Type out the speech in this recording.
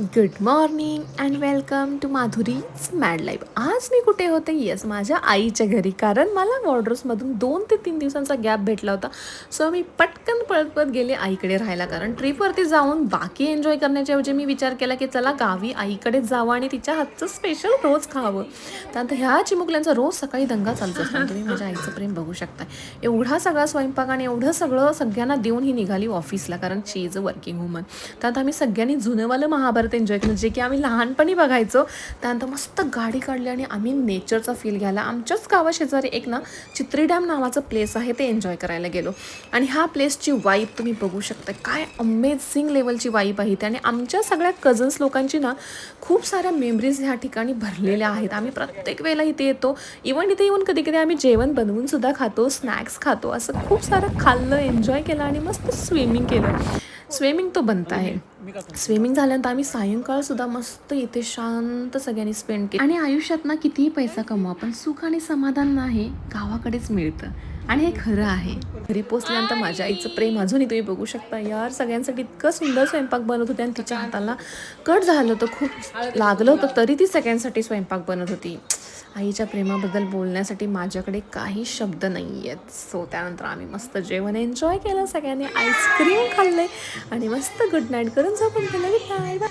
Good morning and welcome to Madhuri's mad life. आज मी कुठे होते? येस, माझ्या आईच्या घरी. कारण मला वॉर्डरोब्समधून 2 ते 3 दिवसांचा गॅप भेटला होता. सो मी पटकन पळत गेले आईकडे राहायला. कारण ट्रिपवरती जाऊन बाकी एन्जॉय करण्याच्या ऐवजी मी विचार केला की चला गावी आईकडेच जावं आणि तिच्या हातचं स्पेशल रोज खावं. त्यानंतर ह्या चिमुकल्यांचा रोज सकाळी दंगा चालतो असतो. तुम्ही माझ्या आईचं प्रेम बघू शकता. एवढा सगळा स्वयंपाक आणि एवढं सगळं सगळ्यांना देऊन ही निघाली ऑफिसला. कारण शी इज अ वर्किंग वुमन. त्यात आम्ही सगळ्यांनी जुनंवालं महाभारत एन्जॉय केलं, जे की आम्ही लहानपणी बघायचो. त्यानंतर मस्त गाडी काढली आणि आम्ही नेचरचा फील घ्यायला आमच्याच गावाशेजारी एक ना चित्री डॅम नावाचं प्लेस आहे, ते एन्जॉय करायला गेलो. आणि ह्या प्लेसची वाईब तुम्ही बघू शकता, काय अमेझिंग लेवलची वाईब आहे. आणि आमच्या सगळ्या कझन्स लोकांची ना खूप साऱ्या मेमरीज ह्या ठिकाणी भरलेल्या आहेत. आम्ही प्रत्येक वेळेला इथे येतो. इव्हन इथे येऊन कधी कधी आम्ही जेवण बनवून सुद्धा खातो, स्नॅक्स खातो. असं खूप सारं खाल्लं, एन्जॉय केलं आणि मस्त स्विमिंग केलं. स्विमिंग तो बनत आहे. स्विमिंग झाल्यानंतर आम्ही सायंकाळसुद्धा मस्त इथे शांत सगळ्यांनी स्पेंड केली. आणि आयुष्यात ना कितीही पैसा कमवा, पण सुख आणि समाधान नाही गावाकडेच मिळतं. आणि हे खरं आहे. घरी पोचल्यानंतर माझ्या आईचं प्रेम अजूनही तुम्ही बघू शकता. यार, सगळ्यांसाठी इतकं सुंदर स्वयंपाक बनवत होते आणि तिच्या हाताला कट झालं होतं, खूप लागलं होतं, तरी ती सगळ्यांसाठी स्वयंपाक बनवत होती. आईच्या प्रेमाबद्दल बोलण्यासाठी माझ्याकडे काही शब्द नाही आहेत. सो त्यानंतर आम्ही मस्त जेवण एन्जॉय केलं, सगळ्यांनी आईस्क्रीम खाल्ले आणि मस्त गुड नाईट करून झोपून गेलं. Good night.